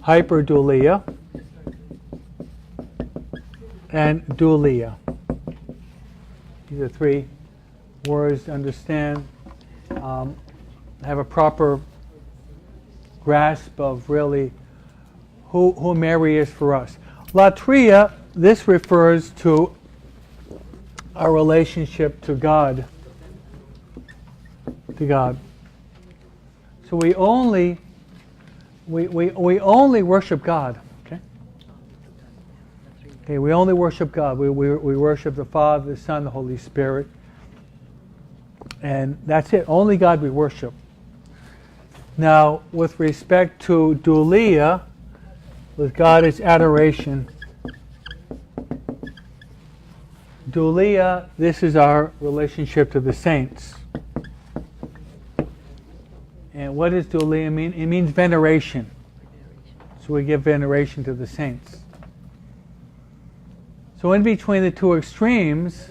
hyperdulia, and dulia. These are three words to understand, have a proper grasp of really who Mary is for us. Latria, this refers to our relationship to God. To God. So we only worship God. Okay, we only worship God. We worship the Father, the Son, the Holy Spirit. And that's it. Only God we worship. Now, with respect to dulia, with God is adoration. Dulia, this is our relationship to the saints. And what does dulia mean? It means veneration. So we give veneration to the saints. So in between the two extremes,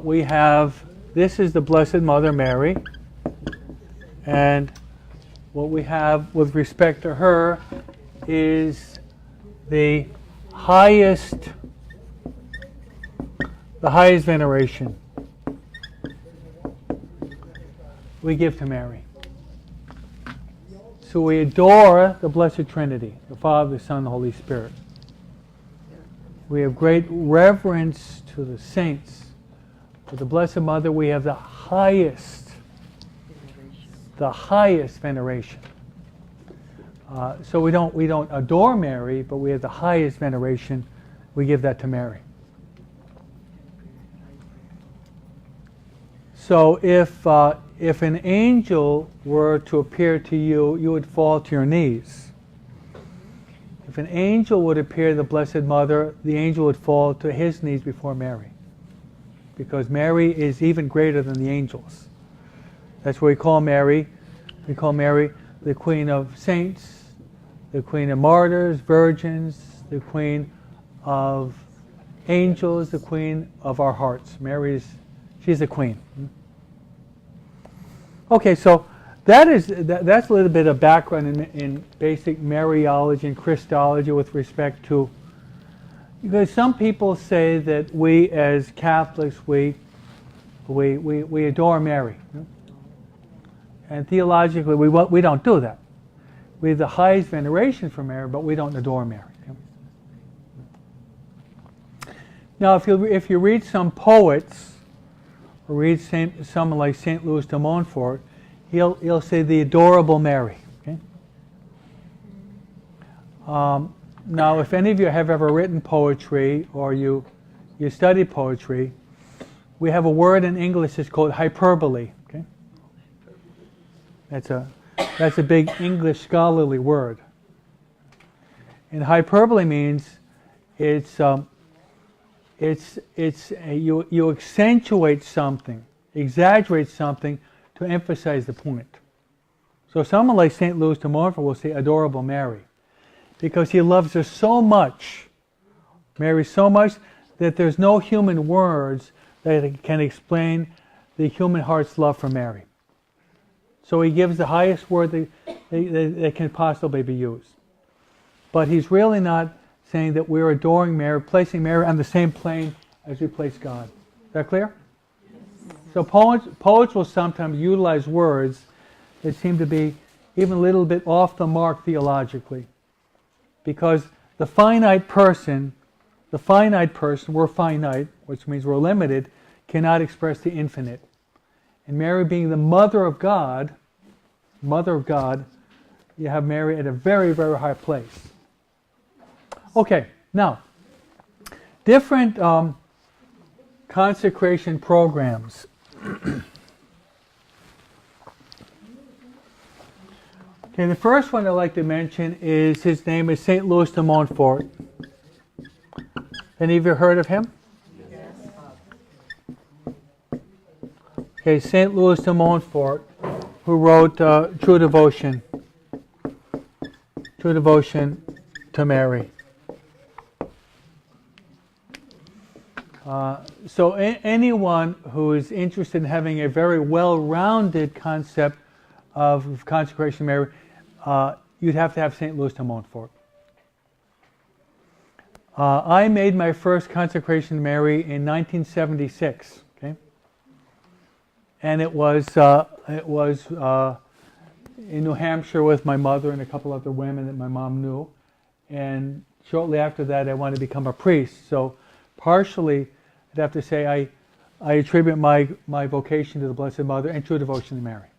we have, this is the Blessed Mother Mary, and what we have with respect to her is the highest veneration we give to Mary. So we adore the Blessed Trinity, the Father, the Son, the Holy Spirit. We have great reverence to the saints. For the Blessed Mother, we have the highest veneration. So we don't adore Mary, but we have the highest veneration. We give that to Mary. So if an angel were to appear to you, you would fall to your knees. If an angel would appear to the Blessed Mother, the angel would fall to his knees before Mary. Because Mary is even greater than the angels. That's what we call Mary. We call Mary the Queen of Saints, the Queen of Martyrs, Virgins, the Queen of Angels, the Queen of our hearts. She's the Queen. Okay, so that's a little bit of background in basic Mariology and Christology with respect to, because some people say that we as Catholics, we adore Mary. And theologically, we don't do that. We have the highest veneration for Mary, but we don't adore Mary. Now, if you read some poets, or read someone like St. Louis de Montfort, he'll say the adorable Mary. Okay? Now, if any of you have ever written poetry or you study poetry, we have a word in English that's called hyperbole. Okay? That's a big English scholarly word. And hyperbole means you accentuate something, exaggerate something to emphasize the point. So someone like St. Louis de Montfort will say adorable Mary, because he loves her so much, Mary so much, that there's no human words that can explain the human heart's love for Mary. So he gives the highest word that can possibly be used. But he's really not saying that we're adoring Mary, placing Mary on the same plane as we place God. Is that clear? So poets will sometimes utilize words that seem to be even a little bit off the mark theologically. Because the finite person, we're finite, which means we're limited, cannot express the infinite. And Mary being the Mother of God, you have Mary at a very, very high place. Okay, now, different consecration programs. Okay, the first one I'd like to mention is, his name is St. Louis de Montfort. Any of you heard of him? Yes. Okay, St. Louis de Montfort, who wrote True Devotion to Mary. So anyone who is interested in having a very well-rounded concept of consecration of Mary, you'd have to have St. Louis de Montfort. I made my first consecration to Mary in 1976. Okay, and it was in New Hampshire with my mother and a couple other women that my mom knew. And shortly after that, I wanted to become a priest. So partially, I'd have to say I attribute my vocation to the Blessed Mother and true devotion to Mary.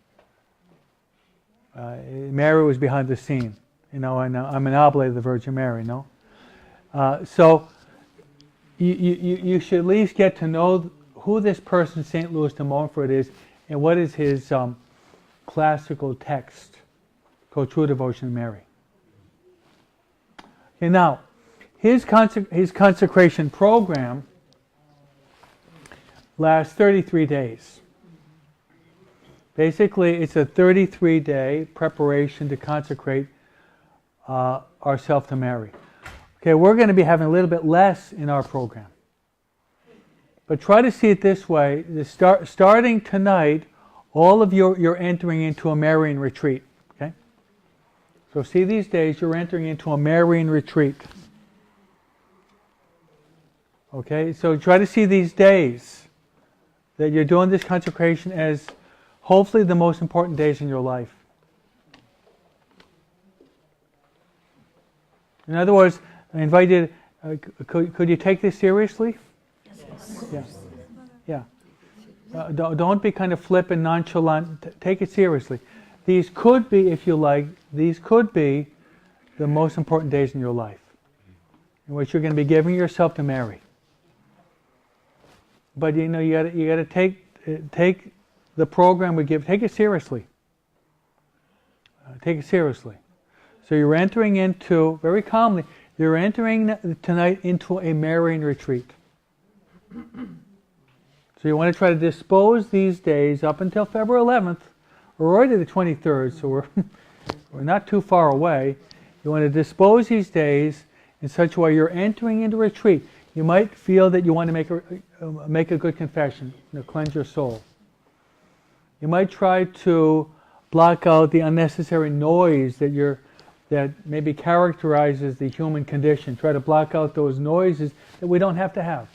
Mary was behind the scene, and I'm an oblate of the Virgin Mary, no? So you should at least get to know who this person, St. Louis de Montfort, is, and what is his classical text called True Devotion to Mary. Okay, now, his consecration program lasts 33 days. Basically, it's a 33-day preparation to consecrate ourselves to Mary. Okay, we're going to be having a little bit less in our program. But try to see it this way. Starting tonight, all of you're entering into a Marian retreat. Okay? So see these days, you're entering into a Marian retreat. Okay, so try to see these days that you're doing this consecration as hopefully the most important days in your life. In other words, I invite you, could you take this seriously? Yes. Yeah. Don't be kind of flippant, nonchalant. Take it seriously. These could be, if you like, these could be the most important days in your life, in which you're going to be giving yourself to Mary. But you got to take the program we give. Take it seriously. Take it seriously. So you're entering into, very calmly, you're entering tonight into a Marian retreat. So you want to try to dispose these days up until February 11th. We're already the 23rd, so we're not too far away. You want to dispose these days in such a way you're entering into retreat. You might feel that you want to make a good confession, cleanse your soul. You might try to block out the unnecessary noise that maybe characterizes the human condition. Try to block out those noises that we don't have to have.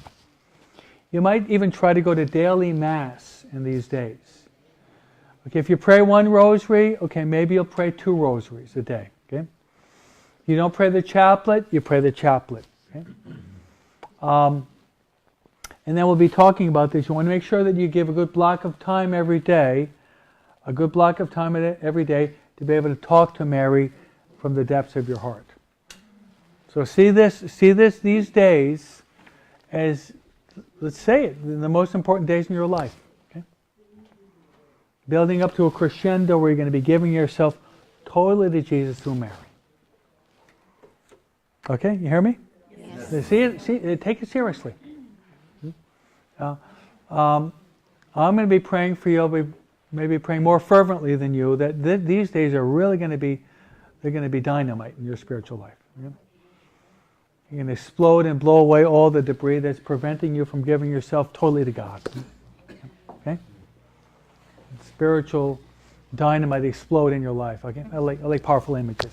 You might even try to go to daily Mass in these days. Okay, if you pray one rosary, okay, maybe you'll pray 2 rosaries a day. Okay, you don't pray the chaplet, you pray the chaplet. Okay, and then we'll be talking about this. You want to make sure that you give a good block of time every day, to be able to talk to Mary from the depths of your heart. So see these days as, let's say it, the most important days in your life. Okay? Building up to a crescendo where you're going to be giving yourself totally to Jesus through Mary. Okay, you hear me? Yes. Take it seriously. I'm going to be praying for you. I'll be maybe praying more fervently than you. That these days are really going to be dynamite in your spiritual life. Okay? You're going to explode and blow away all the debris that's preventing you from giving yourself totally to God. Okay? Spiritual dynamite explode in your life. Okay? I like powerful images.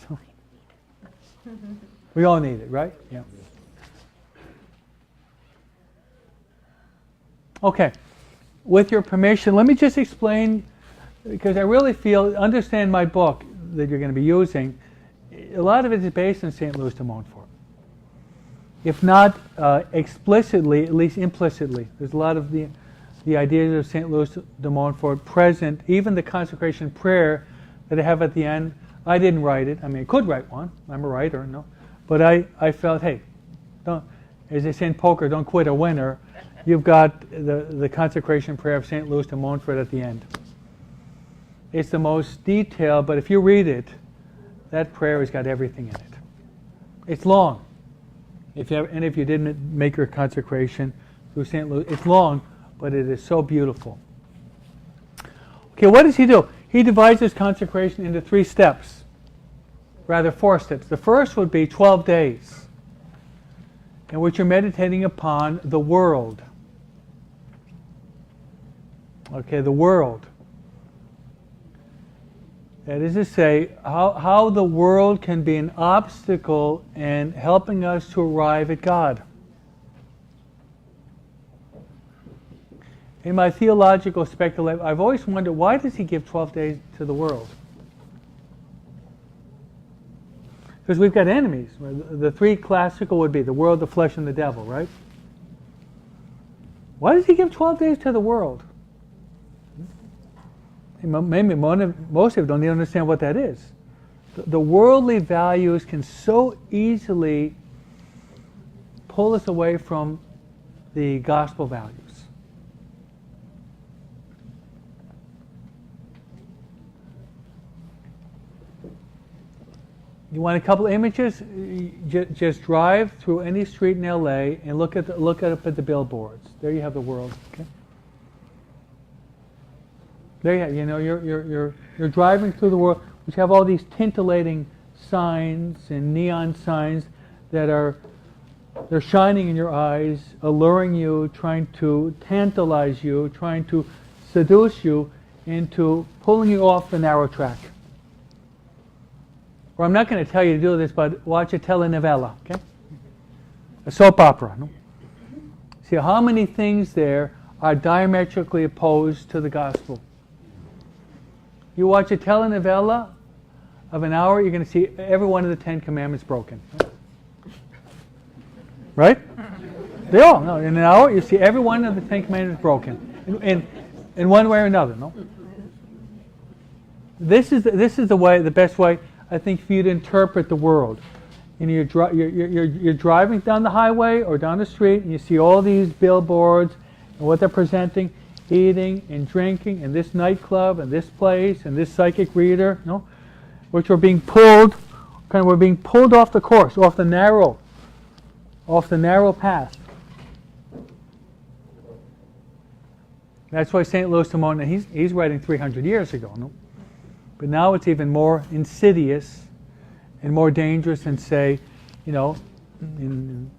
We all need it, right? Yeah. Okay. With your permission, let me just explain, because I really understand my book that you're going to be using. A lot of it is based on St. Louis de Montfort. If not explicitly, at least implicitly. There's a lot of the ideas of St. Louis de Montfort present. Even the consecration prayer that I have at the end, I didn't write it. I mean, I could write one. I'm a writer, no. But I felt, hey, don't, as they say in poker, don't quit a winner. You've got the consecration prayer of St. Louis de Montfort at the end. It's the most detailed, but if you read it, that prayer has got everything in it. It's long. If you didn't make your consecration through St. Louis, it's long, but it is so beautiful. Okay, what does he do? He divides his consecration into 3 steps. Rather, 4 steps. The first would be 12 days, in which you're meditating upon the world. Okay, the world. That is to say, how the world can be an obstacle in helping us to arrive at God. In my theological speculation, I've always wondered, why does he give 12 days to the world? Because we've got enemies. The three classical would be the world, the flesh, and the devil, right? Why does he give 12 days to the world? Maybe most of you don't even understand what that is. The worldly values can so easily pull us away from the gospel values. You want a couple images? Just drive through any street in LA and look up at the billboards. There you have the world. Okay. There you have, you're driving through the world, which have all these tintillating signs and neon signs that they're shining in your eyes, alluring you, trying to tantalize you, trying to seduce you into pulling you off the narrow track. Or I'm not going to tell you to do this, but watch a telenovela, okay? A soap opera. No? See how many things there are diametrically opposed to the gospel. You watch a telenovela of an hour, you're going to see every one of the 10 commandments broken. Right? They all. No, in an hour, you see every one of the 10 commandments broken. In one way or another. No. This is the best way, I think, for you to interpret the world. You're driving down the highway or down the street, and you see all these billboards and what they're presenting, eating and drinking, and this nightclub and this place and this psychic reader, which we're being pulled off the course, off the narrow path. That's why St. Louis de Mona, he's writing 300 years ago, no? But now it's even more insidious and more dangerous than, say, in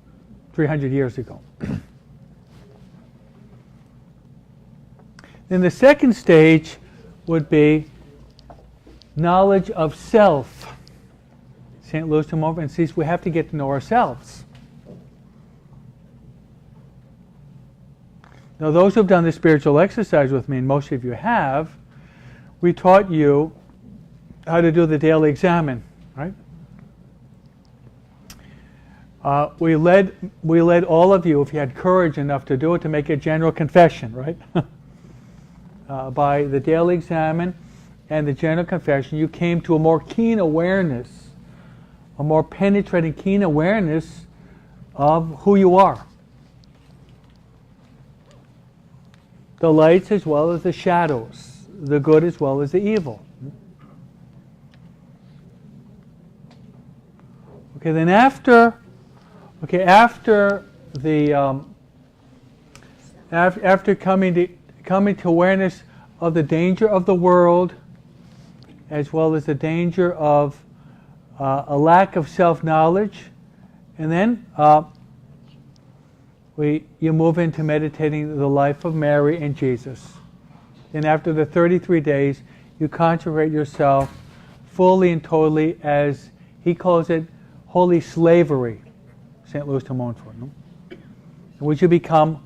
300 years ago. Then the second stage would be knowledge of self. St. Louis de Mona insists we have to get to know ourselves. Now, those who have done the spiritual exercise with me, and most of you have, we taught you how to do the daily examen, right? We led all of you, if you had courage enough to do it, to make a general confession, right? By the daily examen and the general confession, you came to a more keen awareness, a more penetrating, keen awareness of who you are. The lights as well as the shadows, the good as well as the evil. Okay, then after coming to awareness of the danger of the world, as well as the danger of a lack of self-knowledge, and then you move into meditating the life of Mary and Jesus. And after the 33 days, you consecrate yourself fully and totally, as he calls it, holy slavery, St. Louis de Montfort. No? In which you become,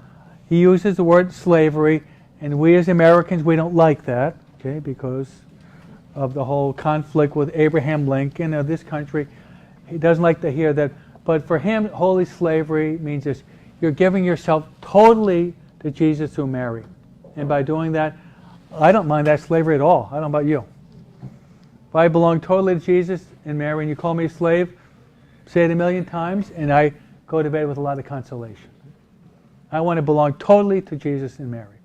he uses the word slavery, and we as Americans, we don't like that, okay, because of the whole conflict with Abraham Lincoln of this country. He doesn't like to hear that. But for him, holy slavery means this: you're giving yourself totally to Jesus through Mary. And by doing that, I don't mind that slavery at all. I don't know about you. If I belong totally to Jesus and Mary, and you call me a slave, say it 1,000,000 times, and I go to bed with a lot of consolation. I want to belong totally to Jesus and Mary.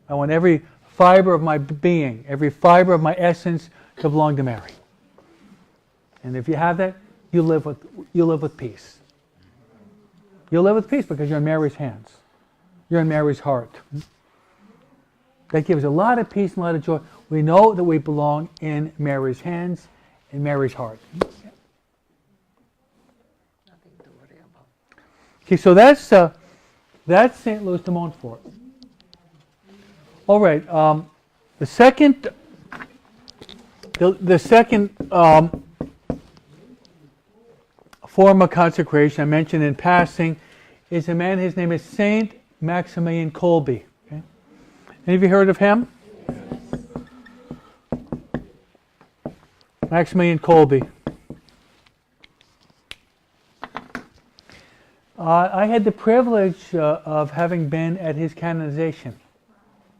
I want every fiber of my being, every fiber of my essence to belong to Mary. And if you have that, you live with peace. You'll live with peace because you're in Mary's hands. You're in Mary's heart. That gives a lot of peace and a lot of joy. We know that we belong in Mary's hands, in Mary's heart. Nothing to worry about. Okay, so that's St. Louis de Montfort. All right. The second The second form of consecration I mentioned in passing is a man, his name is Saint Maximilian Kolbe. Okay? Any of you heard of him? Maximilian Kolbe. I had the privilege of having been at his canonization.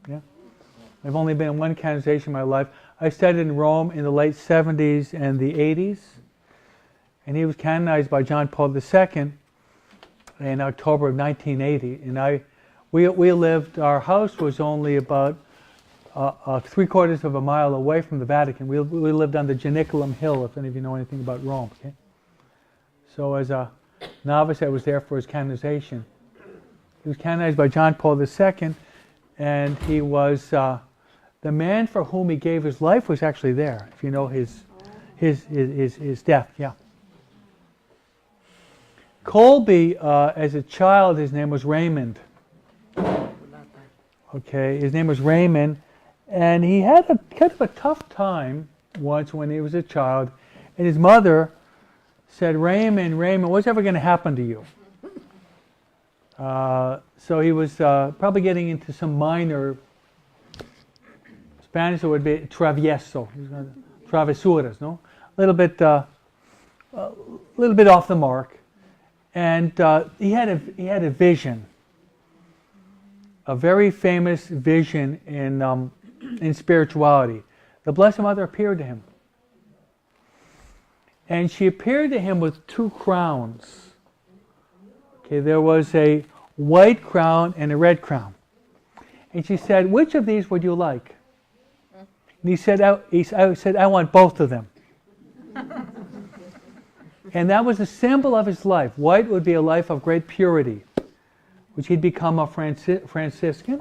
Yeah? I've only been in one canonization in my life. I studied in Rome in the late 70s and the 80s. And he was canonized by John Paul II in October of 1980. And we lived, our house was only about 3/4 of a mile away from the Vatican. We lived on the Janiculum Hill, if any of you know anything about Rome. Okay? So as a novice, I was there for his canonization. He was canonized by John Paul II, and he was the man for whom he gave his life was actually there. If you know his death, yeah. Kolbe, as a child, his name was Raymond. Okay, his name was Raymond, and he had a kind of a tough time once when he was a child, and his mother said, Raymond, what's ever going to happen to you? So he was probably getting into some minor, Spanish it would be travieso, travesuras, no? A little bit off the mark. And he had a vision, a very famous vision in spirituality. The Blessed Mother appeared to him. And she appeared to him with two crowns. Okay, there was a white crown and a red crown. And she said, which of these would you like? And he said, I want both of them. And that was a symbol of his life. White would be a life of great purity, which he'd become a Franciscan,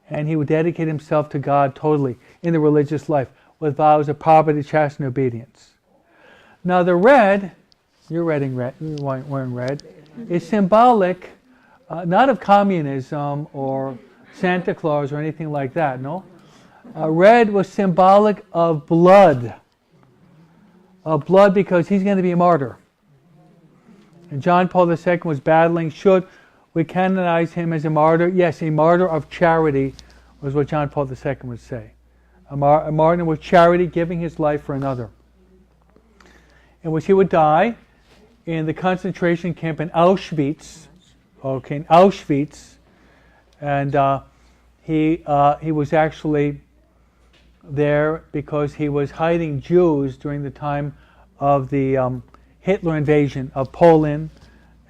and he would dedicate himself to God totally in the religious life with vows of poverty, chastity, and obedience. Now the red, you're wearing red, is symbolic not of communism or Santa Claus or anything like that, no? Red was symbolic of blood. Of blood because he's going to be a martyr. And John Paul II was battling, should we canonize him as a martyr? Yes, a martyr of charity was what John Paul II would say. A martyr with charity, giving his life for another. In which he would die in the concentration camp in Auschwitz. Okay, in Auschwitz. And he was actually there because he was hiding Jews during the time of the Hitler invasion of Poland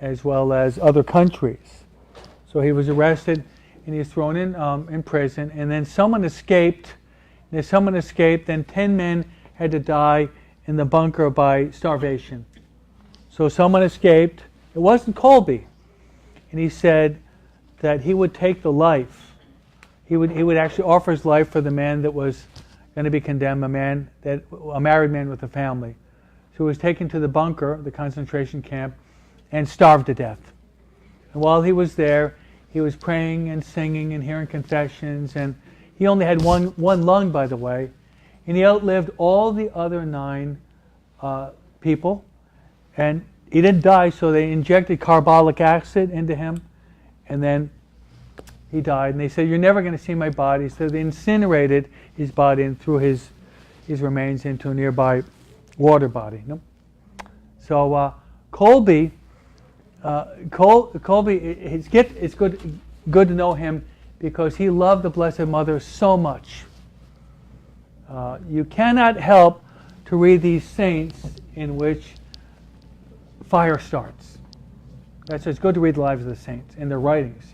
as well as other countries. So he was arrested and he was thrown in prison, and then someone escaped. And if someone escaped, then 10 men had to die in the bunker by starvation. So someone escaped. It wasn't Kolbe. And he said that he would take the life. He would actually offer his life for the man that was going to be condemned, a married man with a family. So he was taken to the bunker, the concentration camp, and starved to death. And while he was there, he was praying and singing and hearing confessions, and he only had one lung, by the way, and he outlived all the other 9 people, and he didn't die, so they injected carbolic acid into him, and then he died, and they said, you're never going to see my body. So they incinerated his body and threw his remains into a nearby water body. No? So Kolbe, it's good to know him because he loved the Blessed Mother so much. You cannot help to read these saints in which fire starts. That's it's good to read the lives of the saints and their writings.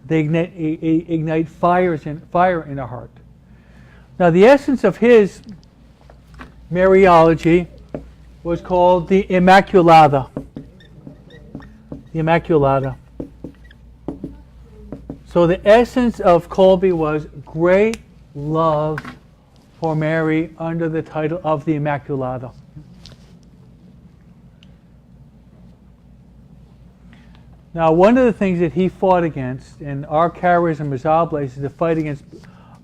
They ignite fire in our heart. Now, the essence of his Mariology was called the Immaculata. The Immaculata. So the essence of Kolbe was great love for Mary under the title of the Immaculata. Now, one of the things that he fought against, and our charism as oblates, is to fight against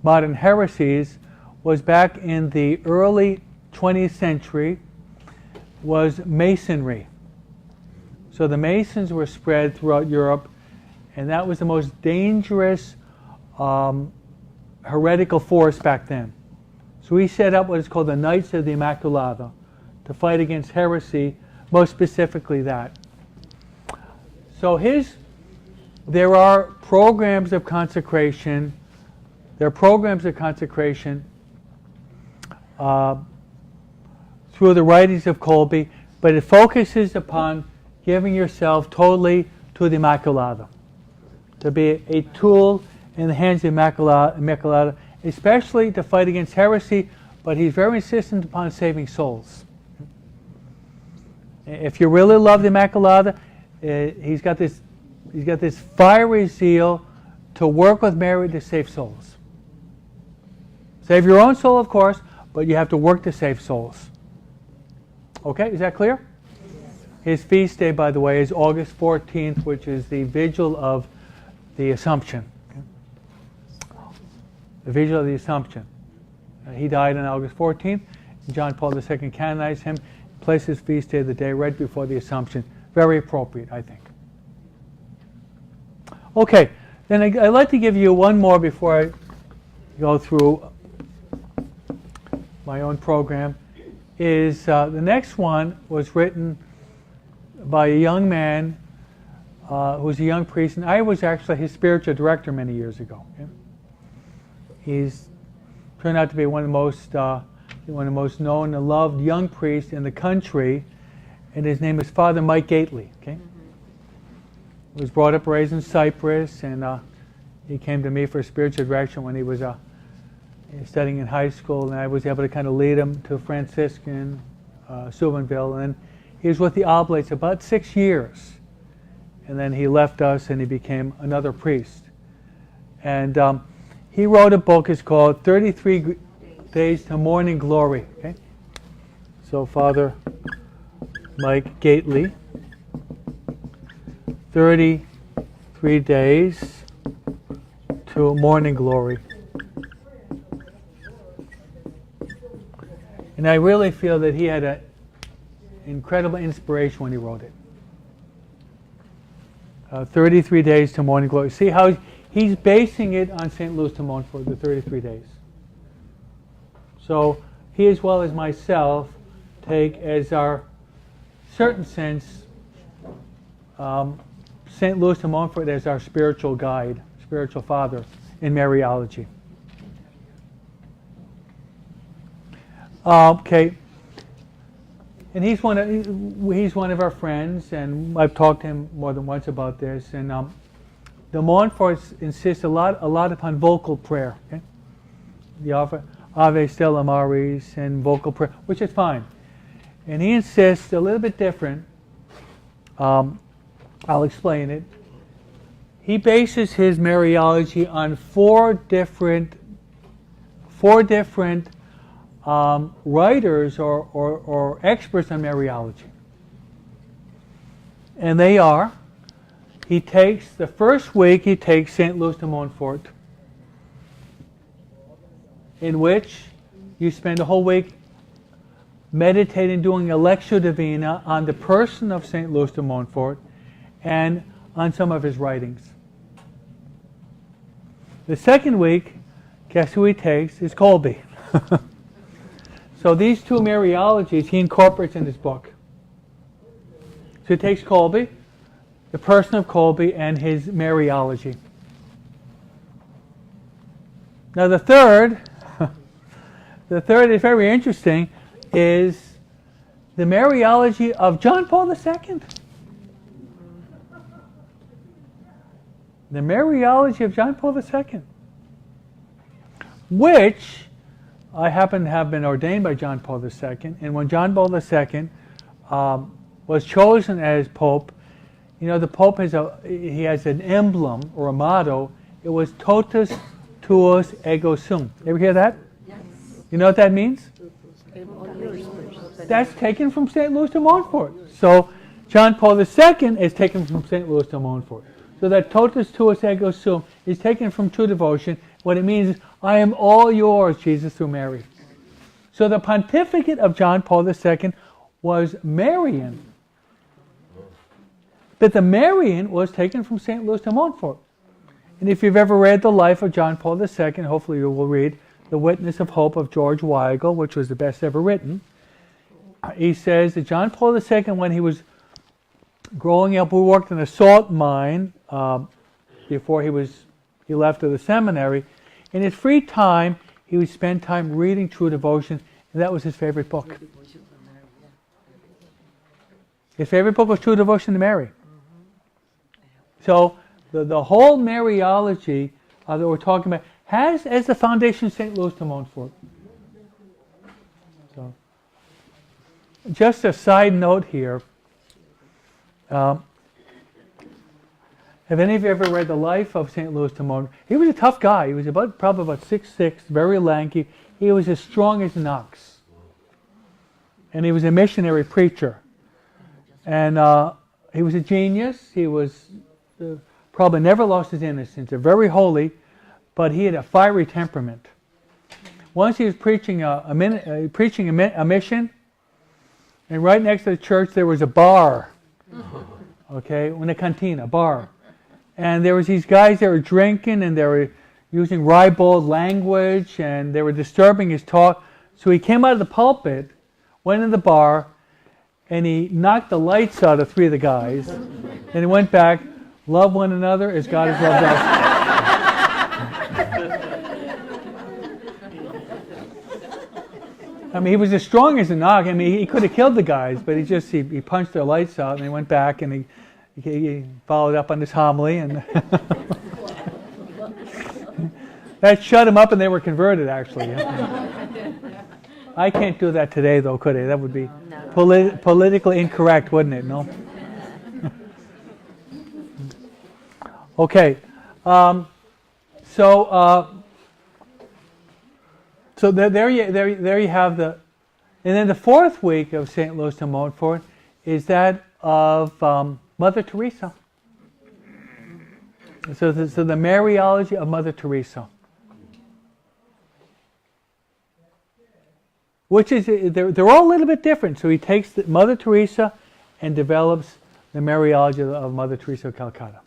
modern heresies, was back in the early 20th century, was Masonry. So the Masons were spread throughout Europe, and that was the most dangerous heretical force back then. So he set up what is called the Knights of the Immaculata to fight against heresy, most specifically that. So there are programs of consecration. There are programs of consecration through the writings of Kolbe, but it focuses upon giving yourself totally to the Immaculata, to be a tool in the hands of the Immaculata, especially to fight against heresy, but he's very insistent upon saving souls. If you really love the Immaculata, he's got this fiery zeal to work with Mary to save souls. Save your own soul, of course, but you have to work to save souls. Okay, is that clear? Yes. His feast day, by the way, is August 14th, which is the vigil of the Assumption. Okay? The vigil of the Assumption. He died on August 14th. John Paul II canonized him, placed his feast day the day right before the Assumption. Very appropriate, I think. Okay, then I'd like to give you one more before I go through my own program. The next one was written by a young man who was a young priest, and I was actually his spiritual director many years ago. Okay? He's turned out to be one of the most known and loved young priests in the country, and his name is Father Mike Gately. Okay? He was brought up, raised in Cyprus, and he came to me for spiritual direction when he was studying in high school, and I was able to kind of lead him to Franciscan, Steubenville, and he was with the Oblates about 6 years, and then he left us and he became another priest. And he wrote a book. It's called 33 Days to Morning Glory. Okay? So Father Mike Gately, 33 Days to Morning Glory. And I really feel that he had an incredible inspiration when he wrote it. 33 Days to Morning Glory. See how he's basing it on St. Louis de Montfort, the 33 days. So he, as well as myself, take as our certain sense St. Louis de Montfort as our spiritual guide, spiritual father in Mariology. Okay, and he's one of our friends, and I've talked to him more than once about this. And the Montforts insist a lot upon vocal prayer. Okay, the Ave Stella Maris and vocal prayer, which is fine. And he insists a little bit different. I'll explain it. He bases his Mariology on four different writers or experts on Mariology. And they are, the first week he takes St. Louis de Montfort, in which you spend a whole week meditating, doing a Lectio Divina on the person of St. Louis de Montfort and on some of his writings. The second week, guess who he takes, is Kolbe. So these two Mariologies he incorporates in his book. So he takes Kolbe, the person of Kolbe, and his Mariology. Now the third is very interesting, is the Mariology of John Paul II. The Mariology of John Paul II, which I happen to have been ordained by John Paul II, and when John Paul II was chosen as Pope, you know, the Pope has an emblem or a motto. It was totus tuus ego sum. Ever hear that? Yes. You know what that means? That's taken from St. Louis de Montfort. So John Paul II is taken from St. Louis de Montfort. So that totus tuus ego sum is taken from true devotion, What it means is, I am all yours, Jesus, through Mary. So the pontificate of John Paul II was Marian. But the Marian was taken from St. Louis de Montfort. And if you've ever read the life of John Paul II, hopefully you will read The Witness of Hope of George Weigel, which was the best ever written. He says that John Paul II, when he was growing up, we worked in a salt mine before he left to the seminary. In his free time, he would spend time reading True Devotion, and that was his favorite book. His favorite book was True Devotion to Mary. So the whole Mariology that we're talking about has as the foundation St. Louis de Montfort. So, just a side note here. Have any of you ever read the life of St. Louis de Montfort? He was a tough guy. He was probably about 6'6", very lanky. He was as strong as an ox. And he was a missionary preacher. And he was a genius. He was probably never lost his innocence. Very holy, but he had a fiery temperament. Once he was preaching a mission, and right next to the church there was a bar. Okay, una cantina, bar. And there was these guys that were drinking, and they were using ribald language, and they were disturbing his talk. So he came out of the pulpit, went in the bar, and he knocked the lights out of 3 of the guys. And he went back, love one another as God has loved us. I mean, he was as strong as an ox. I mean, he could have killed the guys, but he punched their lights out, and he went back, and he followed up on his homily, and that shut him up, and they were converted, actually. I can't do that today, though, could I? That would be politically incorrect, wouldn't it? No? Okay. So there you have the... And then the 4th week of St. Louis de Montfort is that of Mother Teresa. So the Mariology of Mother Teresa. Which is, they're all a little bit different. So he takes Mother Teresa and develops the Mariology of Mother Teresa of Calcutta,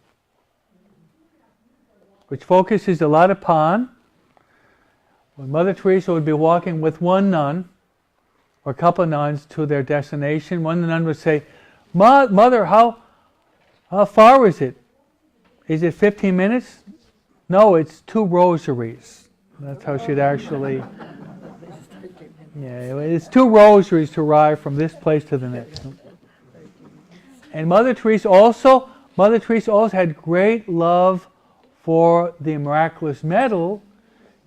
which focuses a lot upon when Mother Teresa would be walking with one nun or a couple of nuns to their destination. One nun would say, Mother, how far is it? Is it 15 minutes? No, it's 2 rosaries. That's how she'd actually... Yeah, it's 2 rosaries to arrive from this place to the next. And Mother Teresa also had great love for the miraculous medal.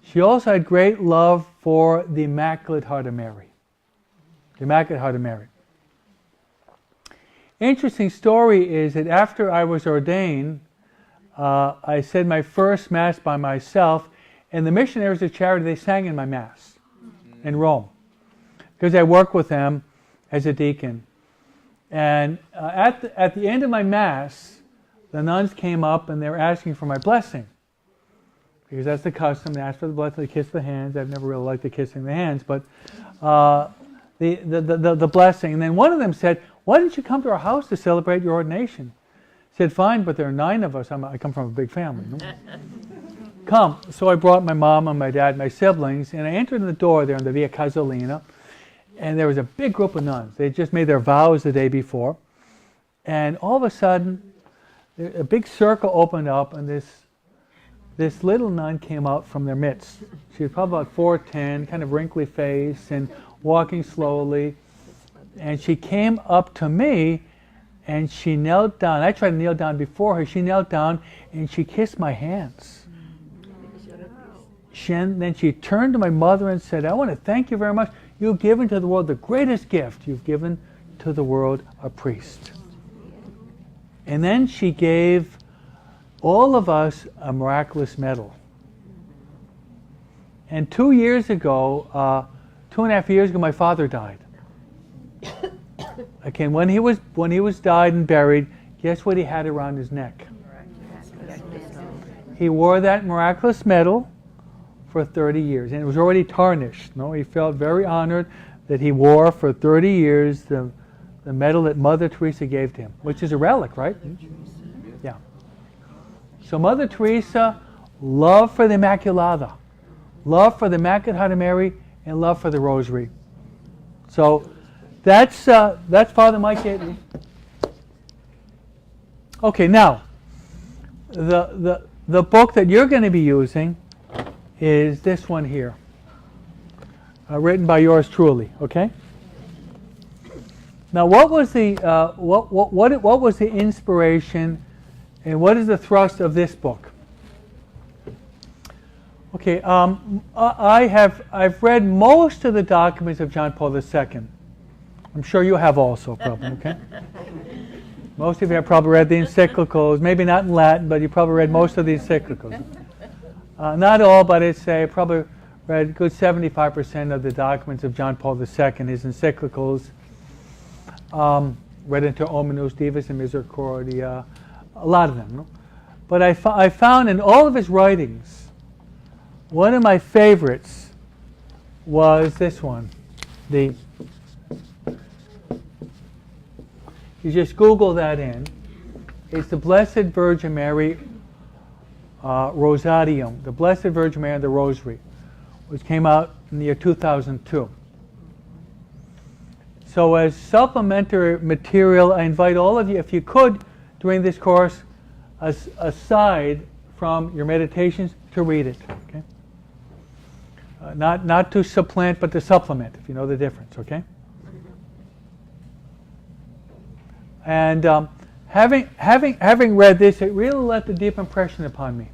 She also had great love for the Immaculate Heart of Mary. The Immaculate Heart of Mary. Interesting story is that after I was ordained, I said my first Mass by myself, and the missionaries of charity, they sang in my Mass in Rome, because I worked with them as a deacon. And at the end of my Mass, the nuns came up and they were asking for my blessing, because that's the custom. They ask for the blessing, they kiss the hands. I've never really liked the kissing the hands, but the blessing. And then one of them said, why didn't you come to our house to celebrate your ordination? I said, fine, but there are 9 of us. I come from a big family. No? Come. So I brought my mom and my dad, my siblings, and I entered in the door there in the Via Casolina, and there was a big group of nuns. They had just made their vows the day before. And all of a sudden, a big circle opened up, and this little nun came out from their midst. She was probably about 4'10", kind of wrinkly face, and walking slowly. And she came up to me, and she knelt down. I tried to kneel down before her. She knelt down, and she kissed my hands. Then she turned to my mother and said, I want to thank you very much. You've given to the world the greatest gift. You've given to the world a priest. And then she gave all of us a miraculous medal. And 2 years ago, 2.5 years ago, my father died. Okay, when he was died and buried, guess what he had around his neck? He wore that miraculous medal for 30 years. And it was already tarnished. No? He felt very honored that he wore for 30 years the medal that Mother Teresa gave to him, which is a relic, right? Yeah. So Mother Teresa, love for the Immaculata, love for the Immaculate Heart of Mary, and love for the Rosary. So that's Father Mike Gately. Okay, now the book that you're going to be using is this one here, written by yours truly. Okay. Now, what was the what was the inspiration, and what is the thrust of this book? Okay, I've read most of the documents of John Paul II. I'm sure you have also, probably. Okay. Most of you have probably read the encyclicals, maybe not in Latin, but you probably read most of the encyclicals. Not all, but I'd say probably read a good 75% of the documents of John Paul II, his encyclicals. Read into Ominous Divus and Misericordia, a lot of them. No? But I found in all of his writings, one of my favorites was this one. You just Google that in. It's the Blessed Virgin Mary Rosarium, the Blessed Virgin Mary and the Rosary, which came out in the year 2002. So as supplementary material, I invite all of you, if you could, during this course, aside from your meditations, to read it. Okay? Not to supplant, but to supplement, if you know the difference. Okay? And having read this, it really left a deep impression upon me.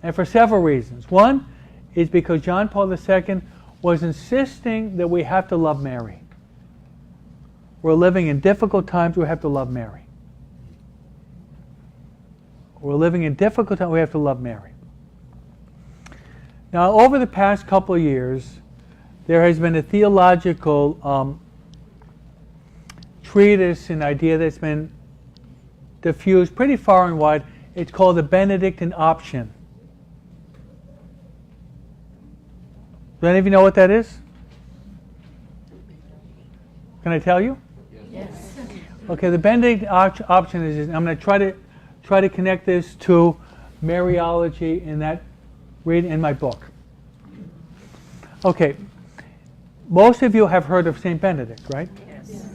And for several reasons. One is because John Paul II was insisting that we have to love Mary. We're living in difficult times, we have to love Mary. We're living in difficult times, we have to love Mary. Now, over the past couple of years, there has been a theological treatise, an idea that's been diffused pretty far and wide. It's called the Benedictine option. Do any of you know what that is? Can I tell you? Yes. Okay, the Benedictine option is, I'm going to try to connect this to Mariology in that reading in my book. Okay, most of you have heard of Saint Benedict, right? Yes.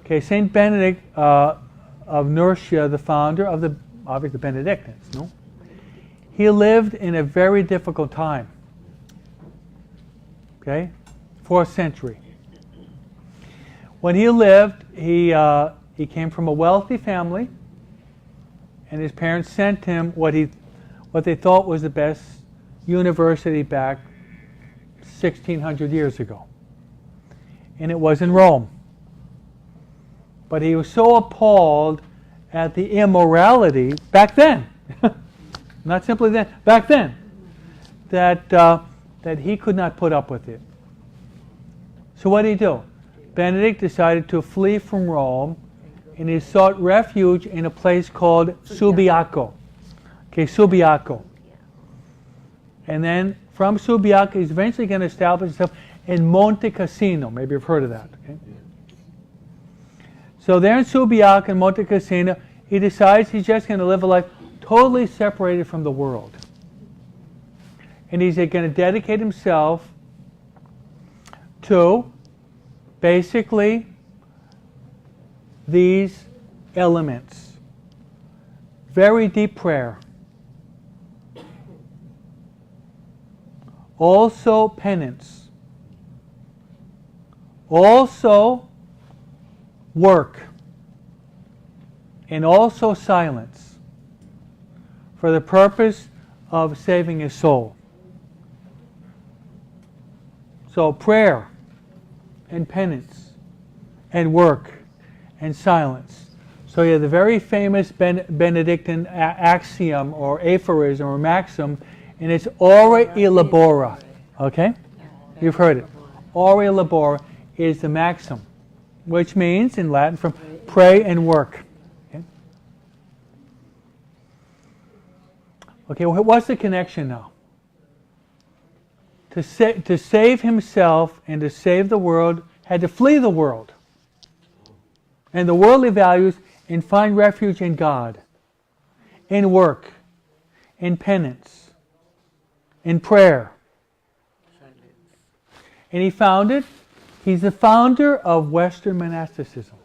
Okay, Saint Benedict of Nursia, the founder of the Benedictines, no? He lived in a very difficult time. Okay, 4th century. When he lived, he came from a wealthy family, and his parents sent him what they thought was the best university back 1,600 years ago, and it was in Rome. But he was so appalled at the immorality back then, not simply then, back then, that he could not put up with it. So what did he do? Benedict decided to flee from Rome, and he sought refuge in a place called Subiaco. Okay, Subiaco. And then from Subiaco, he's eventually going to establish himself in Monte Cassino. Maybe you've heard of that. Okay? So there in Subiaco and Monte Cassino, he decides he's just going to live a life totally separated from the world. And he's going to dedicate himself to basically these elements. Very deep prayer. Also penance. Also work. And also silence. For the purpose of saving his soul. So prayer and penance and work and silence. So you have the very famous Benedictine axiom or aphorism or maxim, and it's ora e labora. Okay? You've heard it. Ora e labora is the maxim, which means in Latin from pray and work. Okay? Okay, what's the connection now? To save himself and to save the world, had to flee the world and the worldly values and find refuge in God, in work, in penance, in prayer. And he found it. He's the founder of Western monasticism.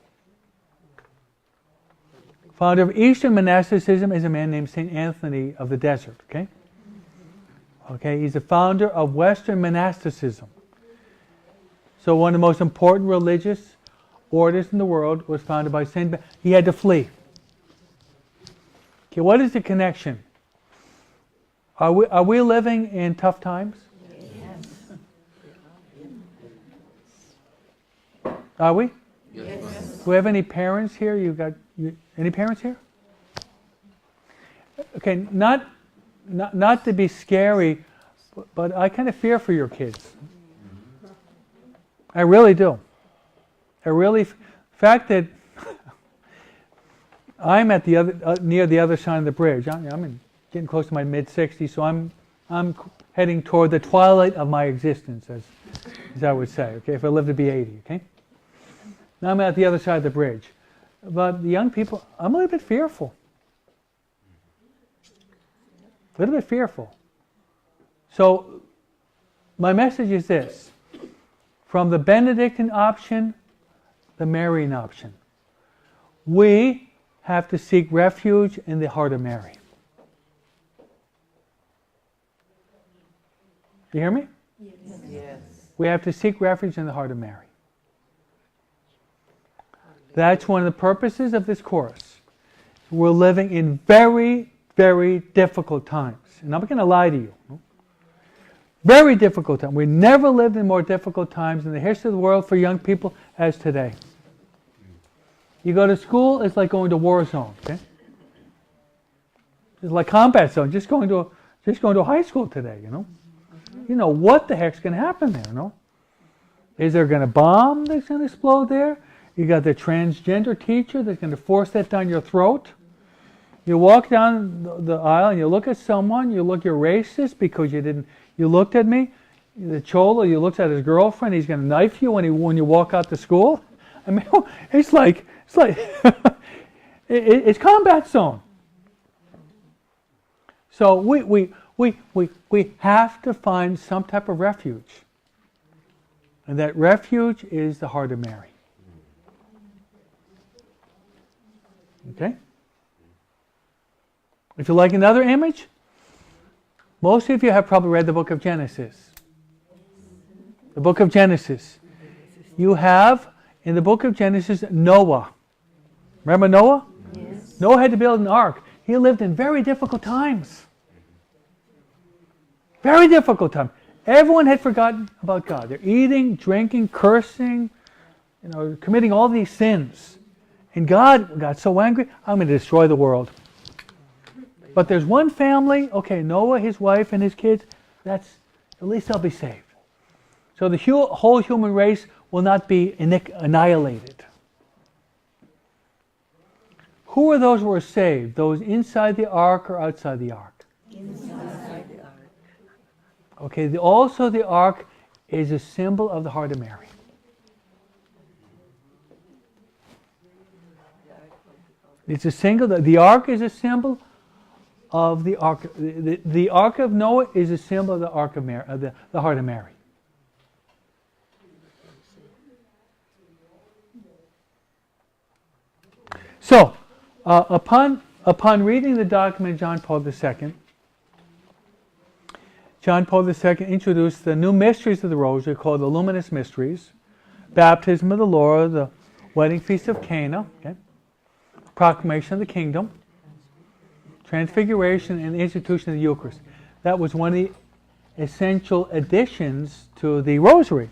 Founder of Eastern monasticism is a man named St. Anthony of the Desert. Okay, he's the founder of Western monasticism. So one of the most important religious orders in the world was founded by St. He had to flee. Okay, what is the connection? Are we living in tough times? Yes. Are we? Yes. Do we have any parents here? Any parents here? Okay, not to be scary, but I kind of fear for your kids. I really do. The fact that I'm at the other near the other side of the bridge. I'm getting close to my mid-60s, so I'm heading toward the twilight of my existence, as I would say. Okay, if I live to be 80. Okay. Now I'm at the other side of the bridge, but the young people, I'm a little bit fearful. A little bit fearful. So my message is this: from the Benedictine option, the Marian option, we have to seek refuge in the heart of Mary. You hear me? Yes. We have to seek refuge in the heart of Mary. That's one of the purposes of this course. We're living in very, very difficult times. And I'm not going to lie to you. Very difficult times. We never lived in more difficult times in the history of the world for young people as today. You go to school, it's like going to war zone. Okay? It's like combat zone. Just going to high school today. You know what the heck's going to happen there? Is there going to bomb that's going to explode there? You got the transgender teacher that's going to force that down your throat. You walk down the aisle and you look at someone, you're racist because you looked at me. The cholo, you looked at his girlfriend, he's going to knife you when you walk out to school. I mean, it's like it's combat zone. So we have to find some type of refuge. And that refuge is the heart of Mary. Okay? If you like another image, most of you have probably read the book of Genesis. The book of Genesis. You have, in the book of Genesis, Noah. Remember Noah? Yes. Noah had to build an ark. He lived in very difficult times. Very difficult time. Everyone had forgotten about God. They're eating, drinking, cursing, committing all these sins. And God got so angry, I'm going to destroy the world. But there's one family, okay, Noah, his wife, and his kids, at least they'll be saved. So the whole human race will not be annihilated. Who are those who are saved? Those inside the ark or outside the ark? Inside the ark. Okay, also the ark is a symbol of the heart of Mary. It's a symbol. The ark is a symbol of the ark. The ark of Noah is a symbol of the ark of Mary, the heart of Mary. So, upon reading the document of John Paul II, John Paul II introduced the new mysteries of the Rosary called the Luminous Mysteries: Baptism of the Lord, the Wedding Feast of Cana, okay? Proclamation of the Kingdom, Transfiguration, and the Institution of the Eucharist. That was one of the essential additions to the Rosary.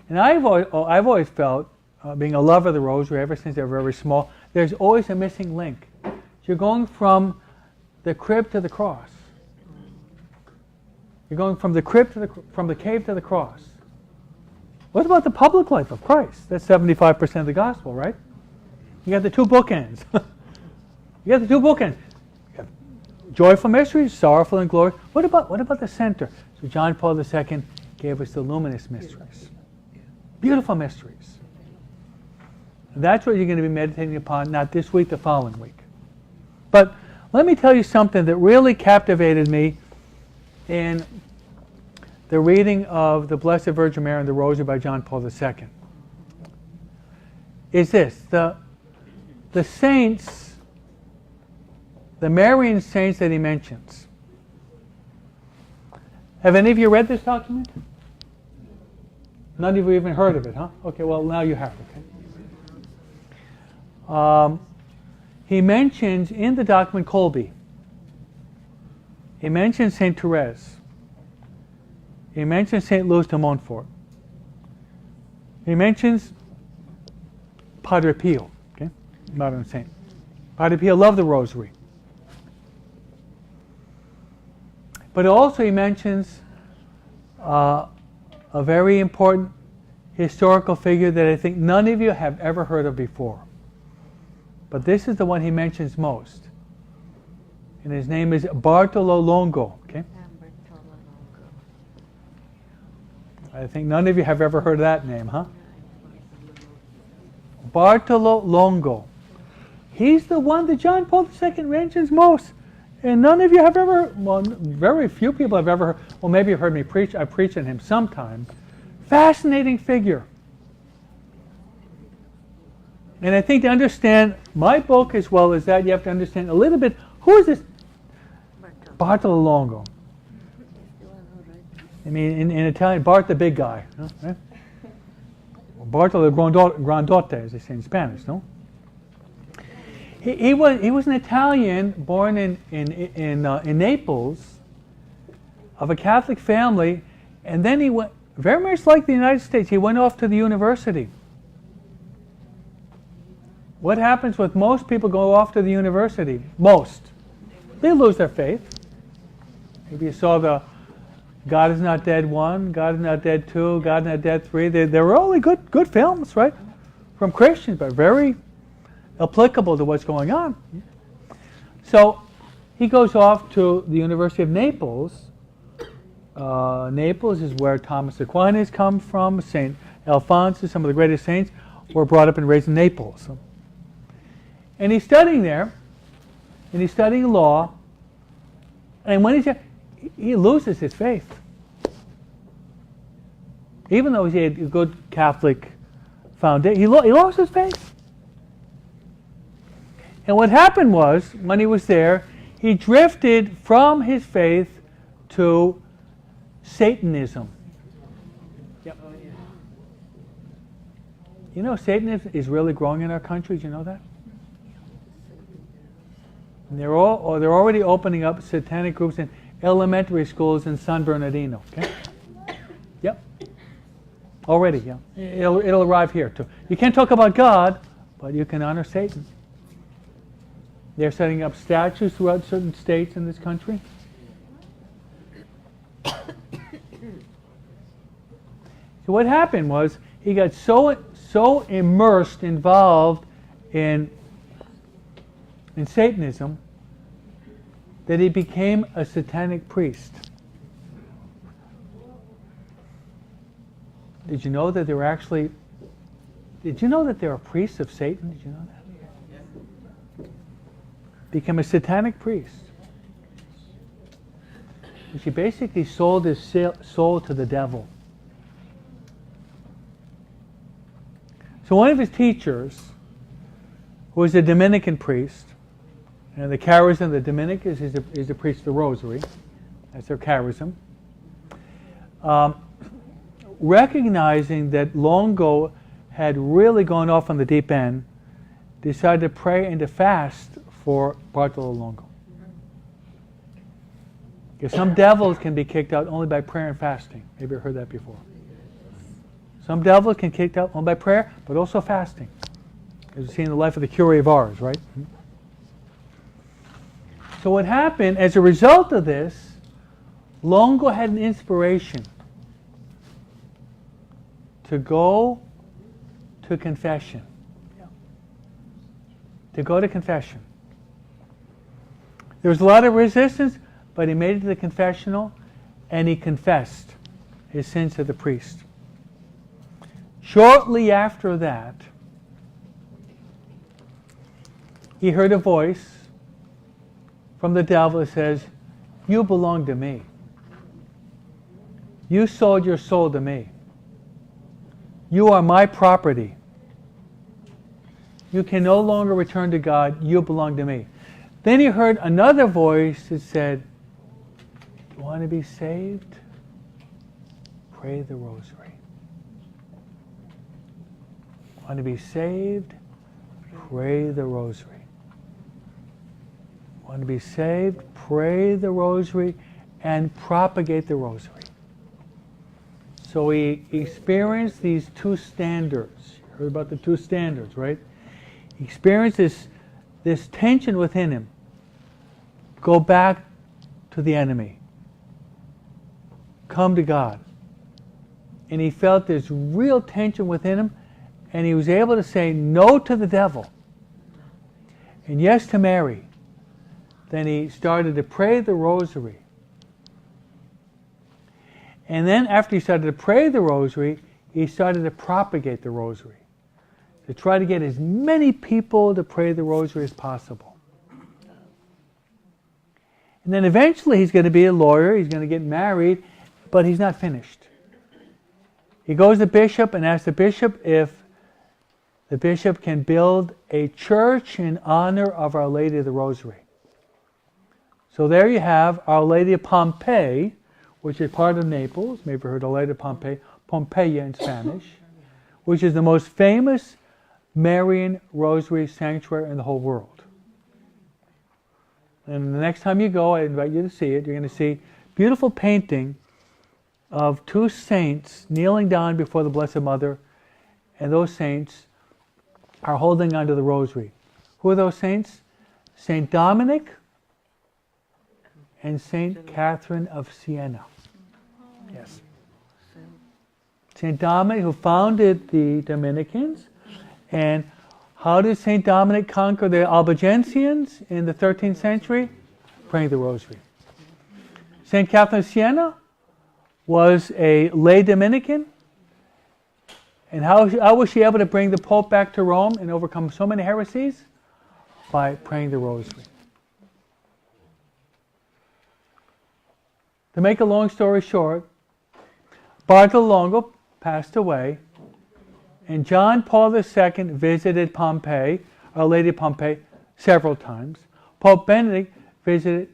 And I've always felt, being a lover of the Rosary ever since they were very small, there's always a missing link. You're going from the crib to the cross. You're going from the crib from the cave to the cross. What about the public life of Christ? That's 75% of the gospel, right? You got the two bookends. You got the two bookends. You got joyful mysteries, sorrowful and glorious. What about the center? So John Paul II gave us the luminous mysteries. Beautiful mysteries. And that's what you're going to be meditating upon, not this week, the following week. But let me tell you something that really captivated me in the reading of the Blessed Virgin Mary and the Rosary by John Paul II. Is this, the saints, the Marian saints that he mentions. Have any of you read this document? None of you even heard of it, huh? Okay, well now you have, okay. He mentions in the document Colby, he mentions Saint Therese, he mentions Saint Louis de Montfort, he mentions Padre Pio, okay, modern saint. Padre Pio loved the Rosary. But also he mentions a very important historical figure that I think none of you have ever heard of before. But this is the one he mentions most. And his name is Bartolo Longo. Okay? I think none of you have ever heard of that name, huh? Bartolo Longo. He's the one that John Paul II mentions most. And none of you have ever, well, very few people have ever heard, well, maybe you've heard me preach, I preached on him sometime. Fascinating figure. And I think to understand my book as well as that, you have to understand a little bit, who is this Bartolo Longo? I mean, in Italian, Bart the big guy. Right? Bartolo Grandote, as they say in Spanish, no? He was an Italian born in Naples, of a Catholic family, and then he went, very much like the United States, he went off to the university. What happens with most people go off to the university? Most. They lose their faith. Maybe you saw the God is Not Dead 1, God is Not Dead 2, God is Not Dead 3. They were only good films, right? From Christians, but very applicable to what's going on. So he goes off to the University of Naples. Naples is where Thomas Aquinas comes from, St. Alphonsus, some of the greatest saints, were brought up and raised in Naples. And he's studying there, and he's studying law, and when he's there, he loses his faith. Even though he had a good Catholic foundation, he lost his faith. And what happened was, when he was there, he drifted from his faith to Satanism. Yep. You know, Satanism is really growing in our country. Do you know that? And they're already opening up satanic groups in elementary schools in San Bernardino. Okay. Yep. Already, yeah. It'll arrive here too. You can't talk about God, but you can honor Satan. They're setting up statues throughout certain states in this country. So what happened was he got so immersed, involved in Satanism, that he became a satanic priest. Did you know that there are priests of Satan? Did you know that? Became a satanic priest. Which he basically sold his soul to the devil. So one of his teachers, who was a Dominican priest, and the charism of the Dominicans is the priest of the Rosary. That's their charism. Recognizing that Longo had really gone off on the deep end, decided to pray and to fast for Bartolo Longo. Because some devils can be kicked out only by prayer and fasting. Maybe you've heard that before. Some devils can be kicked out only by prayer, but also fasting. As we see in the life of the Curé of Ars, right? So what happened, as a result of this, Longo had an inspiration to go to confession. To go to confession. There was a lot of resistance, but he made it to the confessional and he confessed his sins to the priest. Shortly after that, he heard a voice from the devil that says, "You belong to me. You sold your soul to me. You are my property. You can no longer return to God. You belong to me." Then he heard another voice that said, "You want to be saved? Pray the rosary. Want to be saved? Pray the rosary. Want to be saved? Pray the rosary and propagate the rosary." So he experienced these two standards. You heard about the two standards, right? He experienced this tension within him. Go back to the enemy. Come to God. And he felt this real tension within him, and he was able to say no to the devil and yes to Mary. Then he started to pray the rosary. And then after he started to pray the rosary, he started to propagate the rosary, to try to get as many people to pray the rosary as possible. And then eventually he's going to be a lawyer, he's going to get married, but he's not finished. He goes to the bishop and asks the bishop if the bishop can build a church in honor of Our Lady of the Rosary. So there you have Our Lady of Pompeii, which is part of Naples. Maybe you heard Our Lady of Pompeii, Pompeia in Spanish, which is the most famous Marian Rosary sanctuary in the whole world. And the next time you go, I invite you to see it. You're going to see beautiful painting of two saints kneeling down before the Blessed Mother, and those saints are holding onto the rosary. Who are those saints? Saint Dominic and Saint Catherine of Siena. Yes. Saint Dominic, who founded the Dominicans. And how did Saint Dominic conquer the Albigensians in the 13th century? Praying the rosary. Saint Catherine of Siena was a lay Dominican. And how was she able to bring the Pope back to Rome and overcome so many heresies? By praying the rosary. To make a long story short, Bartolomeo passed away, and John Paul II visited Pompeii, Our Lady of Pompeii, several times. Pope Benedict visited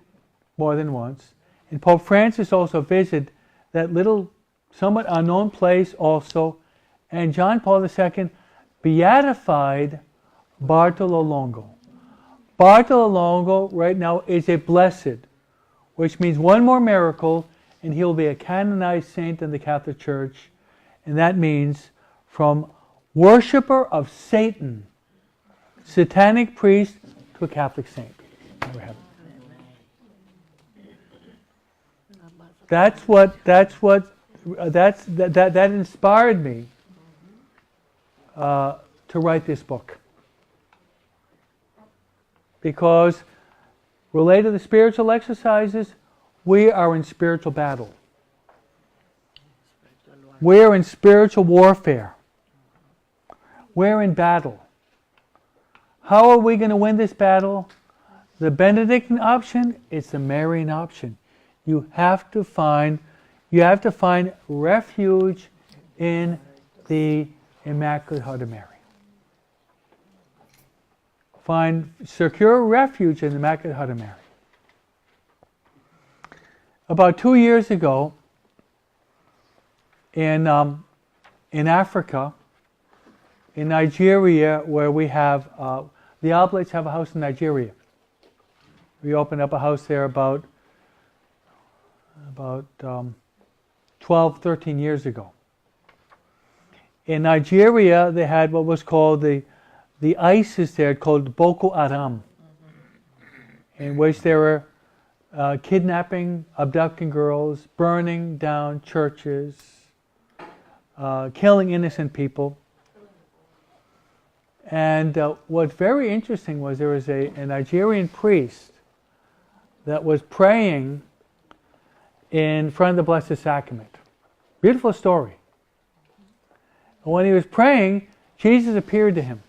more than once, and Pope Francis also visited that little, somewhat unknown place also, and John Paul II beatified Bartolomeo. Bartolomeo right now is a blessed, which means one more miracle, and he'll be a canonized saint in the Catholic Church. And that means from worshipper of Satan, satanic priest, to a Catholic saint. That inspired me to write this book. Because related to the spiritual exercises, we are in spiritual battle. We're in spiritual warfare. We're in battle. How are we going to win this battle? The Benedictine option, it's the Marian option. You have to find refuge in the Immaculate Heart of Mary. Find secure refuge in the Immaculate Heart of Mary. About 2 years ago, in Africa, in Nigeria, where we have, the Oblates have a house in Nigeria. We opened up a house there about 12, 13 years ago. In Nigeria, they had what was called the ISIS there, called Boko Haram, in which they were kidnapping, abducting girls, burning down churches, killing innocent people. And what's very interesting was there was a Nigerian priest that was praying in front of the Blessed Sacrament. Beautiful story. And when he was praying, Jesus appeared to him,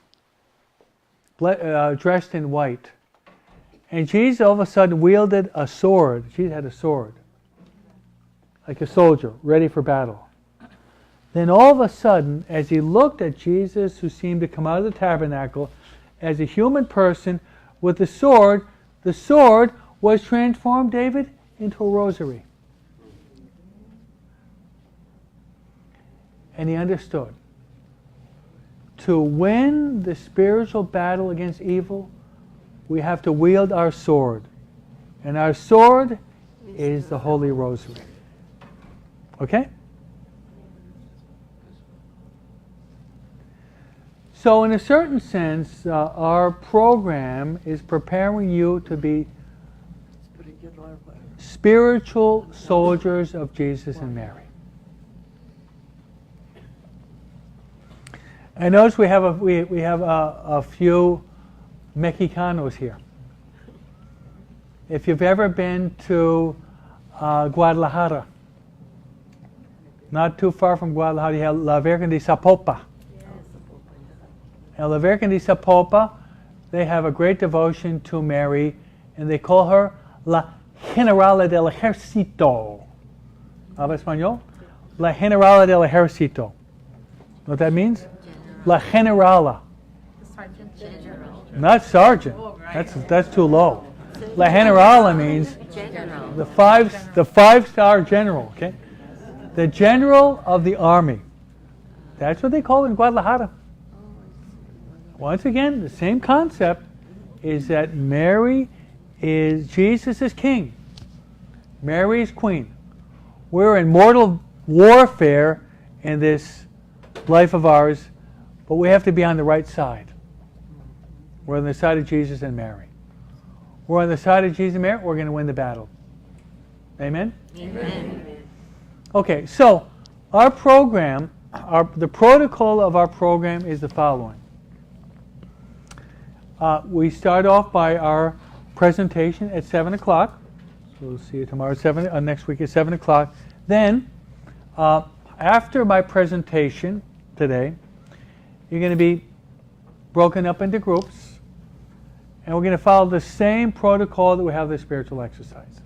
dressed in white. And Jesus all of a sudden wielded a sword. Jesus had a sword, like a soldier, ready for battle. Then all of a sudden, as he looked at Jesus, who seemed to come out of the tabernacle, as a human person with the sword was transformed, David, into a rosary. And he understood. To win the spiritual battle against evil, we have to wield our sword. And our sword is the Holy Rosary. Okay? So in a certain sense, our program is preparing you to be spiritual soldiers of Jesus and Mary. I notice we have a few Mexicanos here. If you've ever been to Guadalajara, not too far from Guadalajara, you have La Virgen de Zapopan. And La Virgen de Zapopan, they have a great devotion to Mary, and they call her La Generala del Ejército. ¿Habla español? La Generala del Ejército. Know what that means? La Generala. Sergeant General. Not sergeant. That's too low. La Generala means General. the five-star general. Okay, the general of the army. That's what they call it in Guadalajara. Once again, the same concept is that Jesus is king. Mary is queen. We're in mortal warfare in this life of ours, but we have to be on the right side. We're on the side of Jesus and Mary. We're on the side of Jesus and Mary, we're going to win the battle. Amen? Amen. Okay, so our program, the protocol of our program is the following. We start off by our presentation at 7 o'clock. So we'll see you tomorrow at 7, next week at 7 o'clock. Then, after my presentation today, you're going to be broken up into groups, and we're going to follow the same protocol that we have the spiritual exercises.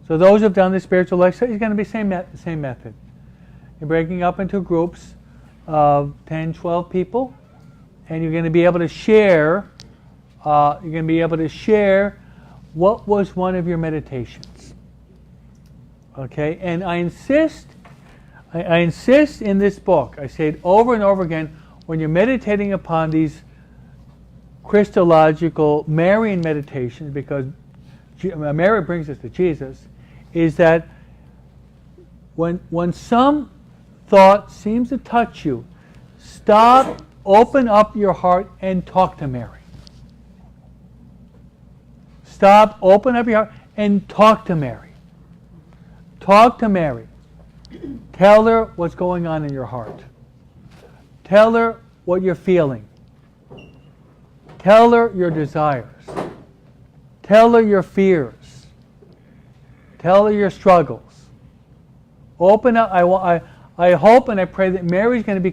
So those who have done the spiritual exercise, it's going to be the same method. You're breaking up into groups of 10, 12 people, and you're going to be able to share. What was one of your meditations. Okay, and I insist in this book. I say it over and over again. When you're meditating upon these Christological Marian meditations, because Mary brings us to Jesus, is that when some thought seems to touch you, stop, open up your heart, and talk to Mary. Stop, open up your heart, and talk to Mary. Talk to Mary. Tell her what's going on in your heart. Tell her what you're feeling. Tell her your desires. Tell her your fears. Tell her your struggles. Open up. I hope and I pray that Mary's going to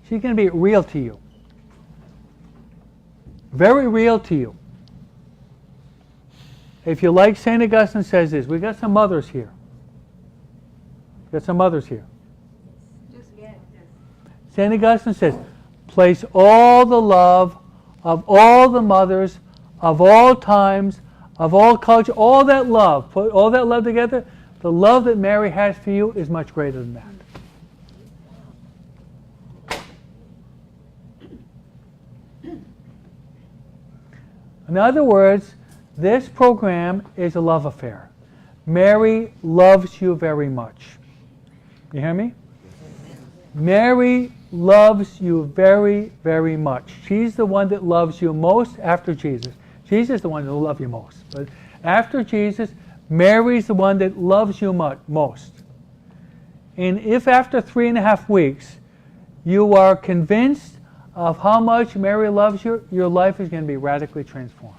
she's going to be real to you. Very real to you. If you like, St. Augustine says this. We've got some mothers here. St. Augustine says, place all the love of all the mothers of all times, of all culture, all that love, put all that love together. The love that Mary has for you is much greater than that. In other words, this program is a love affair. Mary loves you very much. You hear me? Mary loves you very, very much. She's the one that loves you most after Jesus. Jesus is the one that will love you most. But after Jesus, Mary's the one that loves you most. And if after 3.5 weeks you are convinced of how much Mary loves you, your life is going to be radically transformed.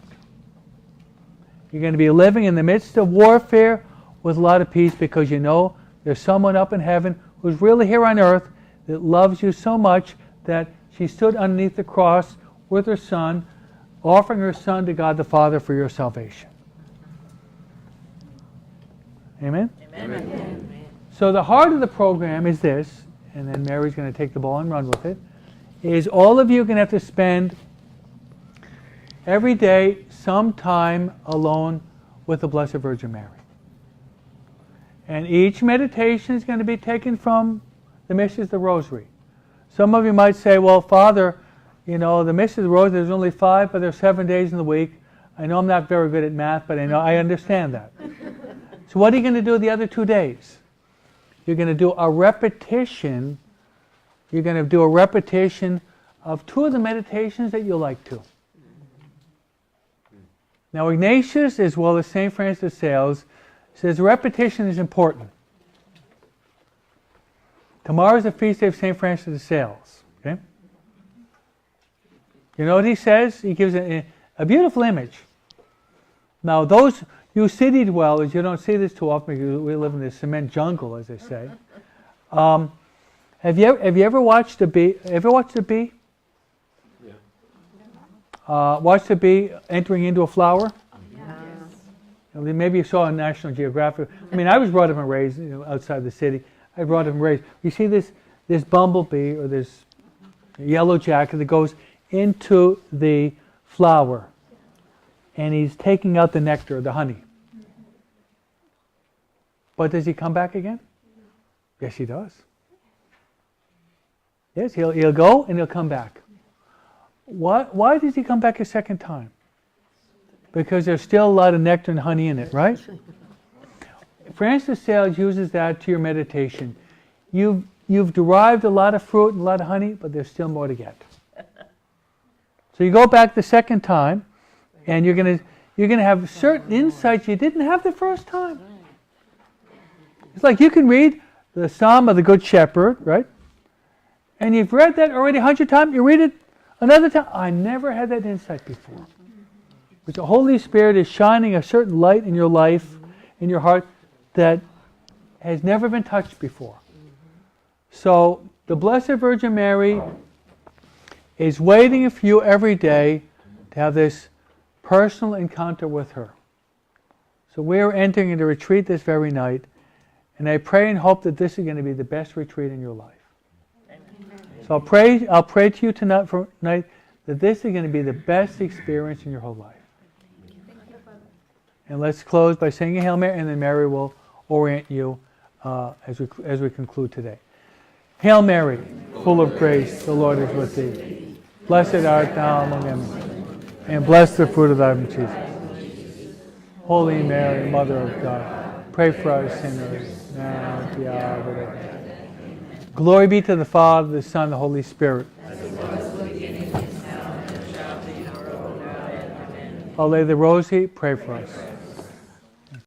You're going to be living in the midst of warfare with a lot of peace because you know there's someone up in heaven who's really here on earth that loves you so much that she stood underneath the cross with her son, offering her son to God the Father for your salvation. Amen? Amen. So the heart of the program is this, and then Mary's going to take the ball and run with it, is all of you are going to have to spend every day some time alone with the Blessed Virgin Mary. And each meditation is going to be taken from the Mysteries of the Rosary. Some of you might say, well, Father, you know, the Mysteries of the Rosary, there's only 5, but there's 7 days in the week. I know I'm not very good at math, but I understand that. So what are you going to do the other 2 days? You're going to do a repetition. You're going to do a repetition of 2 of the meditations that you like to. Now Ignatius, as well as St. Francis of Sales, says repetition is important. Tomorrow is the feast day of St. Francis of Sales. Okay? You know what he says? He gives a beautiful image. Now those you city dwellers, you don't see this too often because we live in this cement jungle, as they say. Have you ever watched a bee? Ever watched a bee? Yeah. Watched a bee entering into a flower? Maybe you saw on National Geographic. I mean, I was brought up and raised outside the city. I brought up and raised. You see this bumblebee or this yellow jacket that goes into the flower, and he's taking out the nectar, the honey. But does he come back again? Yes, he does. Yes, he'll go and he'll come back. Why does he come back a second time? Because there's still a lot of nectar and honey in it, right? Francis of Sales uses that to your meditation. You've derived a lot of fruit and a lot of honey, but there's still more to get. So you go back the second time, and you're going to have certain insights you didn't have the first time. It's like you can read the Psalm of the Good Shepherd, right? And you've read that already 100 times. You read it another time. I never had that insight before. But the Holy Spirit is shining a certain light in your life, in your heart, that has never been touched before. So the Blessed Virgin Mary is waiting for you every day to have this personal encounter with her. So we are entering into retreat this very night, and I pray and hope that this is going to be the best retreat in your life. Amen. So I'll pray to you tonight that this is going to be the best experience in your whole life. And let's close by saying a Hail Mary, and then Mary will orient you as we conclude today. Hail Mary, full of grace, the Lord is with thee. Blessed art thou among women, and blessed the fruit of thy womb, Jesus. Holy Mary, Mother of God, pray for us sinners, now and at the hour of our death. Glory be to the Father, the Son, and the Holy Spirit. Our Lady of the Rosary, pray for us.